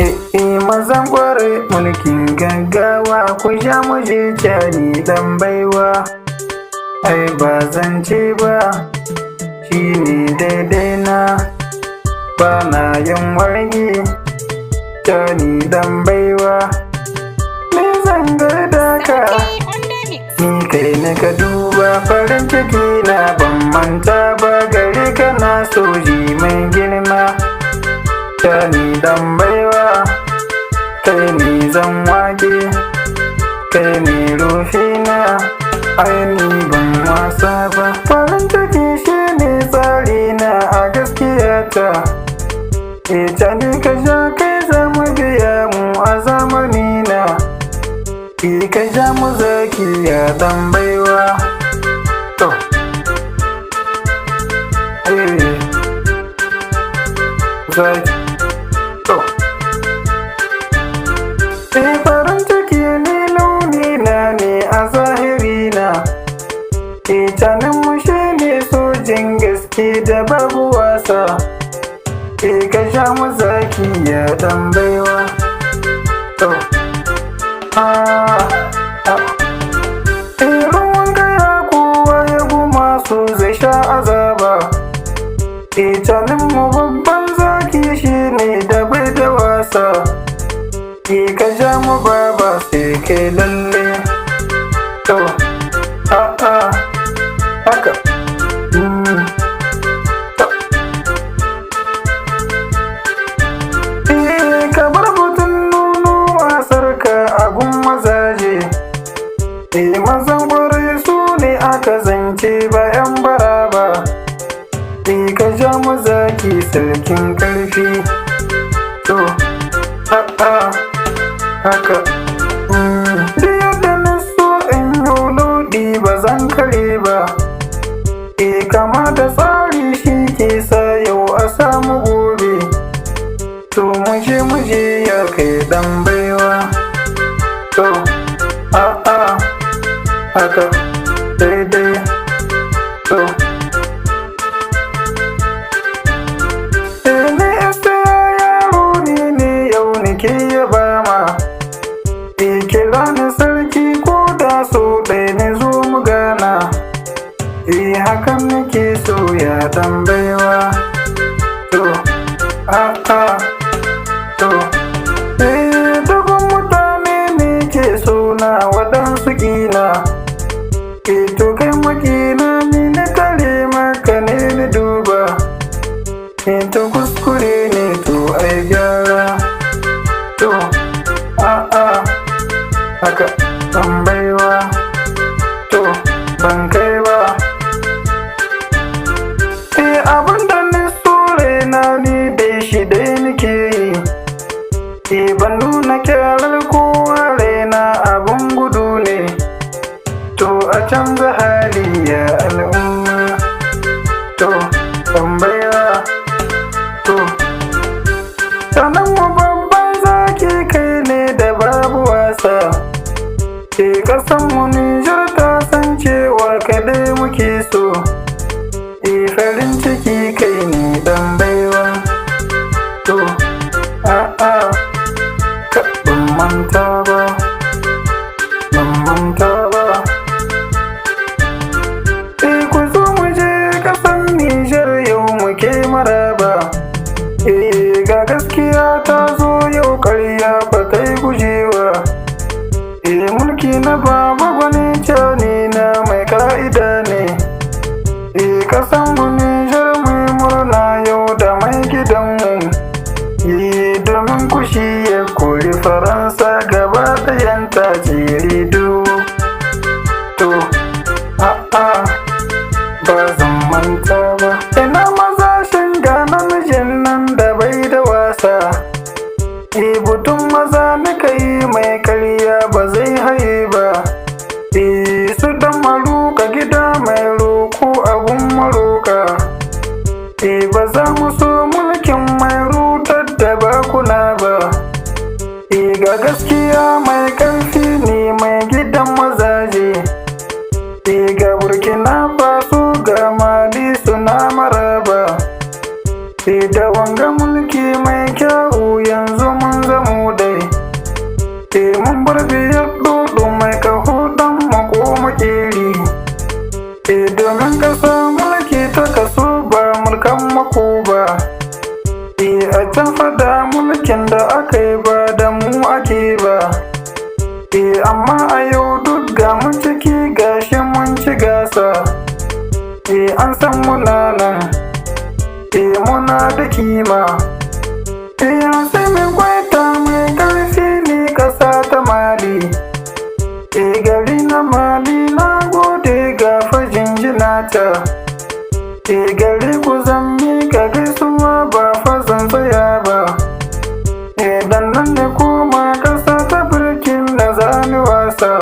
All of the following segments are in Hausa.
mazan kwarai mulkin gaggawa ku sha muje cani dan baiwa. Ai ba zan ce ba shi ne daidai na, ba na yin wargi cani dan baiwa. Me zan garda ka ni kai na ka duba farin ciki na ban manta ba gare ka na soji mai girma. Cani dan baiwa kai ne zan wage, kai ne rufina, ai ni ban wasa ba. Farin ciki shi ne tsari na a gaskiya ta. Cani ka sha kai zama biya mu a zamani na. Ka sha mu zaki ya dan baiwa. To zaki farin ciki ne launi na ne a zahiri na. Canin mu shi ne sojin gaske da babu wasa. Ka sha mu zaki ya dan baiwa. To ruwan gaya kowa ya guma so zai sha azaba. Canin mu babban zaki shi ne da bai da wasa. Ka sha mu baba sai kai lalle. To haka ka bar mutum nuno wasarka a gun mazaje. Mazan kwarai su ne aka zance ba yan bara ba. Ka sha mu zaki sarkin karfi. To haka da yadda na so in yi lodi ba zan kare ba. Kama da tsari shi ke sa yau a samu gobe. To muje ya kai dan baiwa. To haka daidai. To ne issiya yaro ne yau nake yaba ma. Kira ni sarki ko da so ɗaya ne zo mu gana. Hakan nake so ya dan baiwa. To dubban mutane ne ke so na waɗansu ƙina. To kai makina ni na kare maka ne na duba. To kuskure ne to ai gyara. To haka dan baiwa. To ban kai ba. Abinda ni so raina ni dai shi dai nake yi. Ban nuna kyarar kowa raina abin gudu ne. To a canza hali ya al'umma. To dan baiwa. To sanan mu babban zaki kai ne da babu wasa. Kasan mu Nijar ta san cewa kadai muke so. Farin ciki kai ne dan baiwa. To ka ban manta ba. Ku zo mu je kasan Nijar yau muke maraba. Ga gaskiya ta zo yau ƙarya ba ta yi gujewa. Mulki na baba gwani cani na mai ka'ida ne. Kasan mu Nijar mai murna yau da mai gidanmu. Domin kushi ya kori Faransa gaba ɗayan tajiridu. To ba zan manta ba. Ina maza shinga namijin nan da bai da wasa. Butun maza nika yi mai karya ba zai haye ba. Su dan maruka gida mai roko abun maroka. Ba za mu so mulkin mai rutar da bakuna ba. Ga gaskiya mai ƙarfi ne mai gidan mazaje. Ga Burkina Faso ga Mali suna maraba. Da wanga mulki mai kyau yanzu mun zamo dai. Mun bar biyar dodo mai kaho dan mako makeri. Domin ƙasa mulki ta kaso ba mulkan mako ba. A can fada mulkin da aka yi ba da mu ake ba. Amma a yau duk ga mu ciki gashi mun ci gasa. An san muna nan, muna da kima. Sai mai gwaita mai ƙarfi ne ƙasa ta Mali. Gari na Mali na gode ga fajin jinata. Gari ku zan miƙa gaisuwa ba fazan tsaya ba. Dan nan da koma ƙasa ta Burkina zani wasa.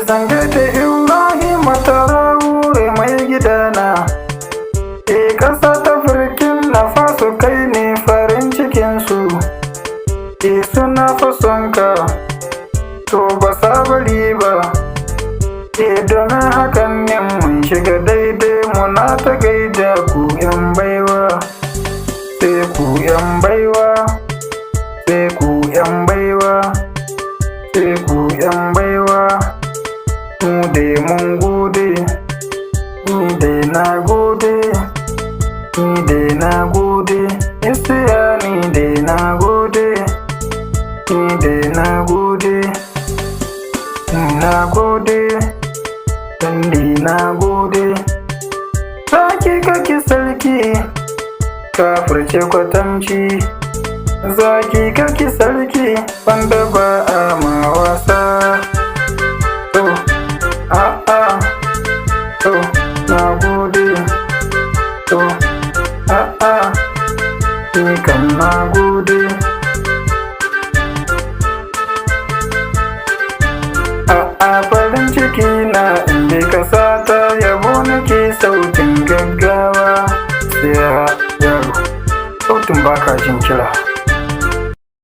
Zanga da Ibrahim Traore mai gidana. Ƙasa ta Burkina Faso kai ne farin cikinsu. Suna fasonka, to ba sabari ba. Domin hakan ne mun shiga daidai muna ta gaida ku yan baiwa. Sai ku yan baiwa, sai ku yan baiwa, sai ku yan baiwa. Mu dai mun gode, ni dai na gode, ni dai na gode. Issiya ni dai na gode, ni dai na gode, na gode. Sandi na gode. Zaki kake sarki, kafirce kwatamci. Zaki kake sarki, wanda ba a ma wasa. Na gode. Ni kan na gode. Farin ciki na inda ƙasa ta yabo nake sautin gaggawa. Sai yaro, sautin bakajin kira.